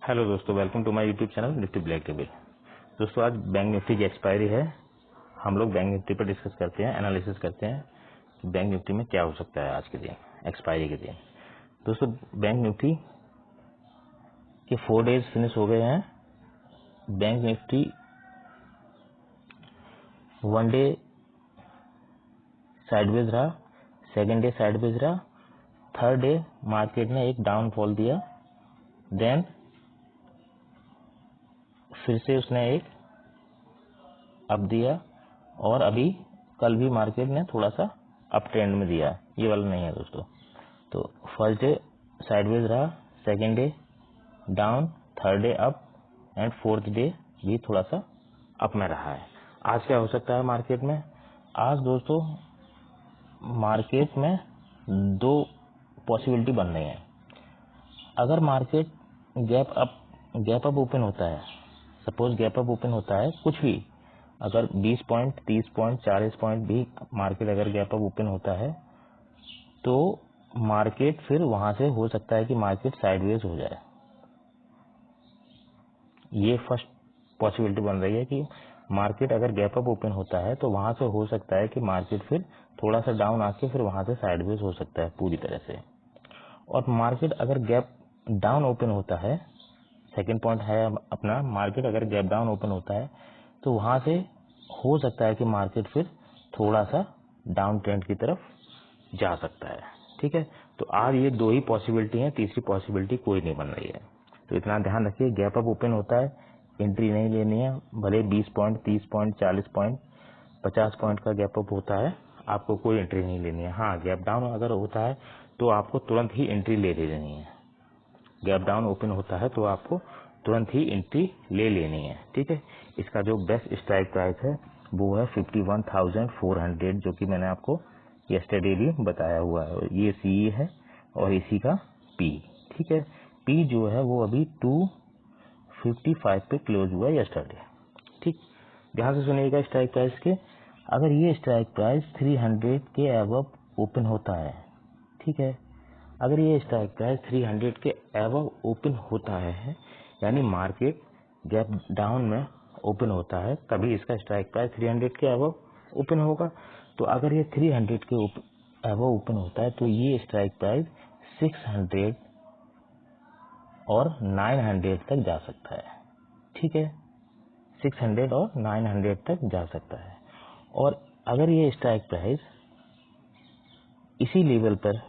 Hello दोस्तों, welcome to my YouTube channel nifty black table. दोस्तों, आज बैंक निफ्टी की एक्सपायरी है। हम लोग बैंक निफ्टी पर डिस्कस करते हैं, एनालिसिस करते हैं कि बैंक निफ्टी में क्या हो सकता है आज के दिन, एक्सपायरी के दिन। दोस्तों, बैंक निफ्टी के 4 डेज फिनिश हो गए हैं। बैंक निफ्टी 1 डे साइडवेज रहा, सेकेंड डे साइडवेज रहा, थर्ड डे मार्केट ने एक डाउनफॉल दिया, देन फिर से उसने एक अप दिया, और अभी कल भी मार्केट ने थोड़ा सा अप ट्रेंड में दिया। ये वाला नहीं है दोस्तों। तो फर्स्ट डे साइडवेज रहा, second day down, third day up and fourth day भी थोड़ा सा अप में रहा है। आज क्या हो सकता है मार्केट में? आज दोस्तों मार्केट में दो पॉसिबिलिटी बन रही है। अगर मार्केट गैप अप ओपन होता है, सपोज गैप अप ओपन होता है, कुछ भी अगर 20 पॉइंट, 30 पॉइंट, 40 पॉइंट भी मार्केट अगर गैप अप ओपन होता है तो मार्केट फिर वहां से हो सकता है कि मार्केट साइडवेज हो जाए। ये फर्स्ट पॉसिबिलिटी बन रही है कि मार्केट अगर गैप अप ओपन होता है तो वहां से हो सकता है कि मार्केट फिर थोड़ा सा डाउन आके फिर वहां से साइडवेज हो सकता है पूरी तरह से। और मार्केट अगर गैप डाउन ओपन होता है, सेकेंड पॉइंट है अपना, मार्केट अगर गैप डाउन ओपन होता है तो वहां से हो सकता है कि मार्केट फिर थोड़ा सा डाउन ट्रेंड की तरफ जा सकता है। ठीक है, तो आज ये दो ही पॉसिबिलिटी है, तीसरी पॉसिबिलिटी कोई नहीं बन रही है। तो इतना ध्यान रखिए, गैप अप ओपन होता है, एंट्री नहीं लेनी है। भले 20 पॉइंट, 30 पॉइंट, 40 पॉइंट, 50 पॉइंट का गैप अप होता है, आपको कोई एंट्री नहीं लेनी है। हाँ, गैप डाउन अगर होता है तो आपको तुरंत ही एंट्री ले लेनी है। गैप डाउन ओपन होता है तो आपको तुरंत ही एंट्री ले लेनी है। ठीक है, इसका जो बेस्ट स्ट्राइक प्राइस है वो है 51,400, जो कि मैंने आपको यस्टरडे भी बताया हुआ है। ये सी है और इसी का पी। ठीक है, पी जो है वो अभी 255 पे क्लोज हुआ यस्टरडे। ठीक, ध्यान से सुनिएगा स्ट्राइक प्राइस के। अगर ये स्ट्राइक प्राइस 300 के अबव ओपन होता है, ठीक है, अगर ये स्ट्राइक प्राइस 300 के अबव ओपन होता है, यानी मार्केट गैप डाउन में ओपन होता है, तभी इसका स्ट्राइक प्राइस 300 के अबव ओपन होगा। तो अगर ये 300 के अबव ओपन होता है तो ये स्ट्राइक प्राइस 600 और 900 तक जा सकता है। ठीक है, 600 और 900 तक जा सकता है। और अगर ये स्ट्राइक प्राइस इसी लेवल पर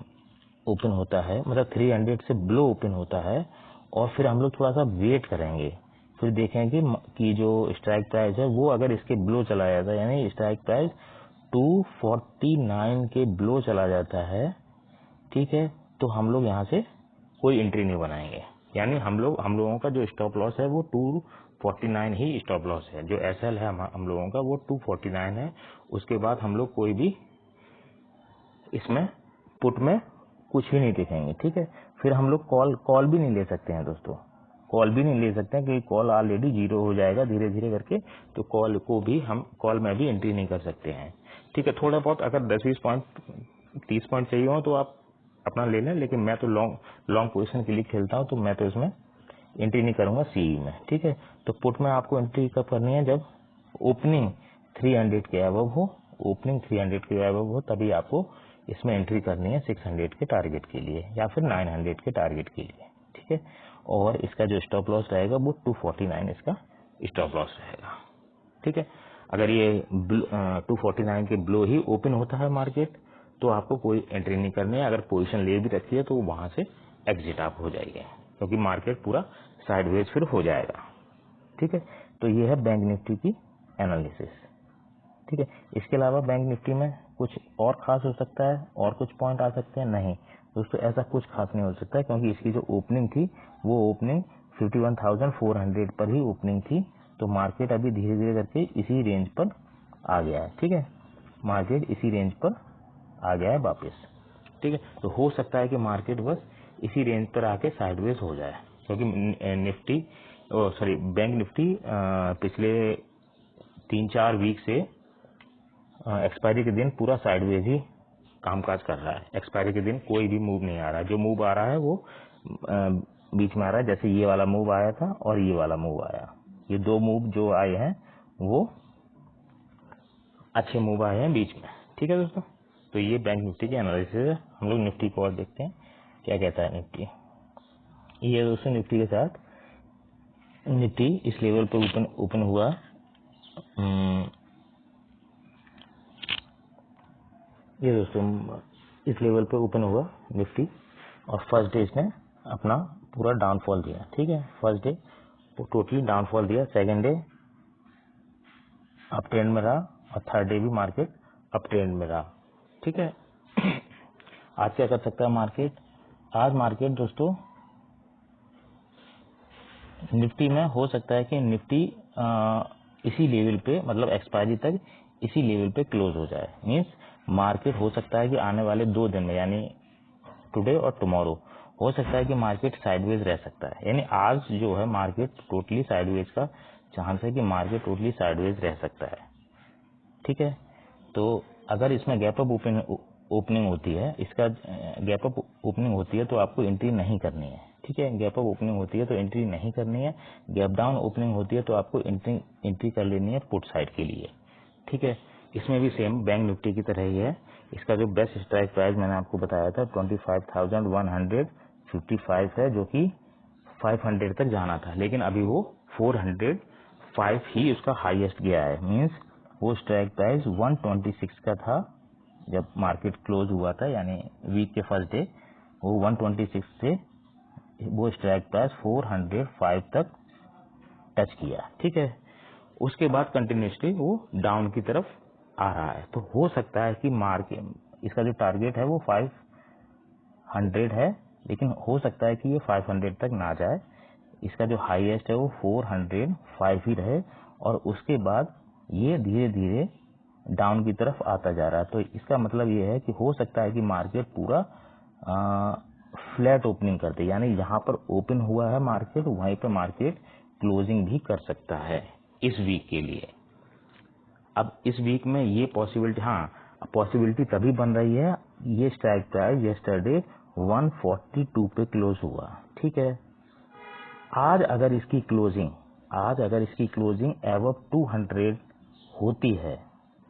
ओपन होता है, मतलब 300 से बिलो ओपन होता है, और फिर हम लोग थोड़ा सा वेट करेंगे, फिर देखेंगे कि जो स्ट्राइक प्राइस है वो अगर इसके बिलो चला जाता है, यानी स्ट्राइक प्राइस 249 के बिलो चला जाता है, ठीक है, तो हम लोग यहाँ से कोई एंट्री नहीं बनाएंगे। यानी हम लोगों का जो स्टॉप लॉस है वो 249 ही स्टॉप लॉस है। जो एसएल है हम लोगों का वो 249 है। उसके बाद हम लोग कोई भी इसमें पुट में कुछ भी नहीं दिखेंगे। ठीक है, फिर हम लोग कॉल भी नहीं ले सकते हैं दोस्तों, कॉल भी नहीं ले सकते हैं क्योंकि कॉल ऑलरेडी जीरो हो जाएगा धीरे धीरे करके। तो कॉल को भी हम कॉल में भी एंट्री नहीं कर सकते हैं। ठीक है, थोड़ा बहुत अगर 10-20 पॉइंट, 30 पॉइंट चाहिए हो तो आप अपना ले लें, लेकिन मैं तो लॉन्ग पोजीशन के लिए खेलता हूं, तो मैं तो इसमें एंट्री नहीं करूंगा सीई में। ठीक है, तो पुट में आपको एंट्री कब करनी है? जब ओपनिंग 300 के अबव हो, ओपनिंग 300 के अबव हो, तभी आपको इसमें एंट्री करनी है 600 के टारगेट के लिए या फिर 900 के टारगेट के लिए। ठीक है, और इसका जो स्टॉप लॉस रहेगा वो 249 इसका स्टॉप लॉस रहेगा। ठीक है, अगर ये 249 के बिलो ही ओपन होता है मार्केट तो आपको कोई एंट्री नहीं करनी है। अगर पोजीशन ले भी रखी है तो वहां से एग्जिट आप हो जाएंगे, क्योंकि मार्केट पूरा साइडवेज फिर हो जाएगा। ठीक है, तो ये है बैंक निफ्टी की एनालिसिस। ठीक है, इसके अलावा बैंक निफ्टी में कुछ और खास हो सकता है और कुछ पॉइंट आ सकते हैं? नहीं दोस्तों, ऐसा कुछ खास नहीं हो सकता है, क्योंकि इसकी जो ओपनिंग थी वो ओपनिंग 51,400 पर ही ओपनिंग थी। तो मार्केट अभी धीरे धीरे करके इसी रेंज पर आ गया है। ठीक है, मार्केट इसी रेंज पर आ गया है वापस। ठीक है, तो हो सकता है कि मार्केट बस इसी रेंज पर आके साइडवेज हो जाए, क्योंकि बैंक निफ्टी पिछले 3-4 वीक से एक्सपायरी के दिन पूरा साइडवेज ही कामकाज कर रहा है। एक्सपायरी के दिन कोई भी मूव नहीं आ रहा है। जो मूव आ रहा है वो बीच में आ रहा है, जैसे ये वाला मूव आया था और ये वाला मूव आया, ये दो मूव जो आए हैं वो अच्छे मूव आए हैं बीच में। ठीक है दोस्तों, तो ये बैंक निफ्टी की एनालिसिस है। हम लोग निफ्टी को और देखते हैं क्या कहता है निफ्टी। ये दोस्तों निफ्टी के साथ निफ्टी इस लेवल पर ओपन हुआ, ये दोस्तों इस लेवल पे ओपन हुआ निफ्टी और फर्स्ट डे इसने अपना पूरा डाउनफॉल दिया। ठीक है, फर्स्ट डे टोटली डाउनफॉल दिया, सेकंड डे अप ट्रेंड में रहा और थर्ड डे भी मार्केट अप ट्रेंड में रहा। ठीक है, आज क्या कर सकता है मार्केट? आज मार्केट दोस्तों निफ्टी में हो सकता है कि निफ्टी इसी लेवल पे, मतलब एक्सपायरी तक इसी लेवल पे क्लोज हो जाए। मींस मार्केट हो सकता है कि आने वाले 2 दिन में, यानी टुडे और टुमारो, हो सकता है कि मार्केट साइडवेज रह सकता है। यानी आज जो है मार्केट टोटली साइडवेज का चांस है कि मार्केट टोटली साइडवेज रह सकता है। ठीक है, तो अगर इसमें गैप अप ओपनिंग होती है, इसका गैप अप ओपनिंग होती है तो आपको एंट्री नहीं करनी है। ठीक है, गैप अप ओपनिंग होती है तो एंट्री नहीं करनी है। गैप डाउन ओपनिंग होती है तो आपको एंट्री कर लेनी है पुट साइड के लिए। ठीक है, इसमें भी सेम बैंक निफ्टी की तरह ही है। इसका जो बेस्ट स्ट्राइक प्राइस मैंने आपको बताया था 25,155 है, जो कि 500 तक जाना था, लेकिन अभी वो 405 ही उसका हाईएस्ट गया है। मींस वो स्ट्राइक प्राइस 126 का था जब मार्केट क्लोज हुआ था, यानी वीक के फर्स्ट डे वो 126 से वो स्ट्राइक प्राइस 405 तक टच किया। ठीक है, उसके बाद कंटिन्यूसली वो डाउन की तरफ आ रहा है। तो हो सकता है कि मार्केट, इसका जो टारगेट है वो 500 है, लेकिन हो सकता है कि ये 500 तक ना जाए। इसका जो हाईएस्ट है वो 405 ही रहे और उसके बाद ये धीरे धीरे डाउन की तरफ आता जा रहा है। तो इसका मतलब ये है कि हो सकता है कि मार्केट पूरा फ्लैट ओपनिंग कर दे, यानी यहाँ पर ओपन हुआ है मार्केट, वहीं पे मार्केट क्लोजिंग भी कर सकता है इस वीक के लिए। अब इस वीक में ये पॉसिबिलिटी, हाँ पॉसिबिलिटी तभी बन रही है, ये स्ट्राइक प्राइस यस्टरडे 142 पे क्लोज हुआ। ठीक है, आज अगर इसकी क्लोजिंग एबव 200 होती है,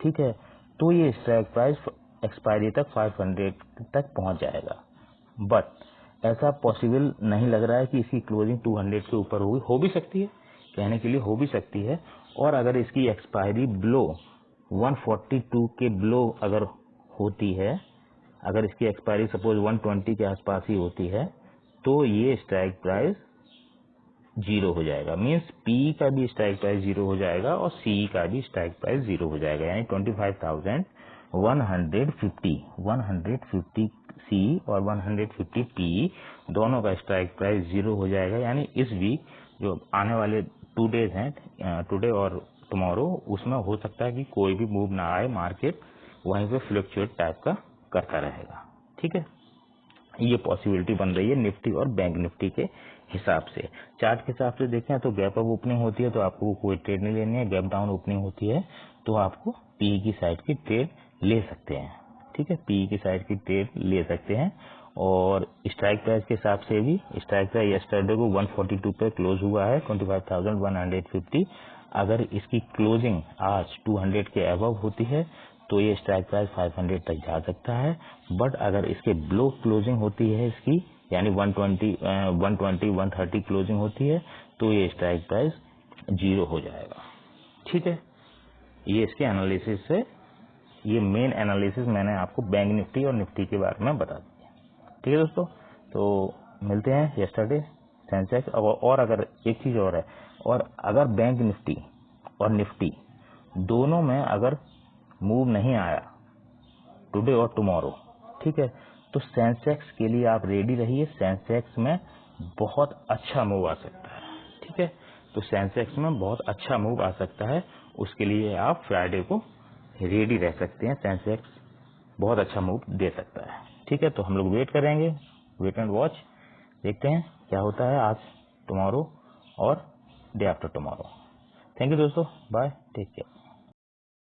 ठीक है, तो ये स्ट्राइक प्राइस एक्सपायरी तक 500 तक पहुंच जाएगा। बट ऐसा पॉसिबल नहीं लग रहा है कि इसकी क्लोजिंग 200 के ऊपर होगी। हो भी सकती है, कहने के लिए हो भी सकती है। और अगर इसकी एक्सपायरी बिलो 142 के बिलो अगर होती है, अगर इसकी एक्सपायरी सपोज 120 के आसपास ही होती है, तो ये स्ट्राइक प्राइस 0 हो जाएगा। मींस पी का भी स्ट्राइक प्राइस 0 हो जाएगा और सी का भी स्ट्राइक प्राइस 0 हो जाएगा, यानी 25,150 सी और 150 पी दोनों का स्ट्राइक प्राइस 0 हो जाएगा। यानी इस वीक जो आने वाले 2 डेज हैं, टुडे और टुमारो, उसमें हो सकता है कि कोई भी मूव ना आए, मार्केट वहीं पे फ्लक्चुएट टाइप का करता रहेगा। ठीक है, ये पॉसिबिलिटी बन रही है निफ्टी और बैंक निफ्टी के हिसाब से। चार्ट के हिसाब से देखें तो गैप अप ओपनिंग होती है तो आपको कोई ट्रेड नहीं लेनी है, गैप डाउन ओपनिंग होती है तो आपको पी की साइड की ट्रेड ले सकते हैं। ठीक है, पी की साइड की ट्रेड ले सकते हैं। और स्ट्राइक प्राइस के हिसाब से भी, स्ट्राइक प्राइस यस्टरडे को 142 पे क्लोज हुआ है, 25,150। अगर इसकी क्लोजिंग आज 200 के अबव होती है तो ये स्ट्राइक प्राइस 500 तक जा सकता है। बट अगर इसके बिलो क्लोजिंग होती है इसकी, यानी 130 क्लोजिंग होती है, तो ये स्ट्राइक प्राइस 0 हो जाएगा। ठीक है, ये इसके एनालिसिस से, ये मेन एनालिसिस मैंने आपको बैंक निफ्टी और निफ्टी के बारे में बता दिया। ठीक है दोस्तों, तो मिलते हैं यस्टरडे सेंसेक्स। और अगर एक चीज और है, और अगर बैंक निफ्टी और निफ्टी दोनों में अगर मूव नहीं आया टुडे और टुमारो, ठीक है, तो सेंसेक्स के लिए आप रेडी रहिए। सेंसेक्स में बहुत अच्छा मूव आ सकता है। ठीक है, तो सेंसेक्स में बहुत अच्छा मूव आ सकता है, उसके लिए आप फ्राइडे को रेडी रह सकते हैं। सेंसेक्स बहुत अच्छा मूव दे सकता है। ठीक है, तो हम लोग वेट करेंगे, वेट एंड वॉच, देखते हैं क्या होता है आज, टुमारो और day after tomorrow. Thank you दोस्तों, बाय, टेक केयर।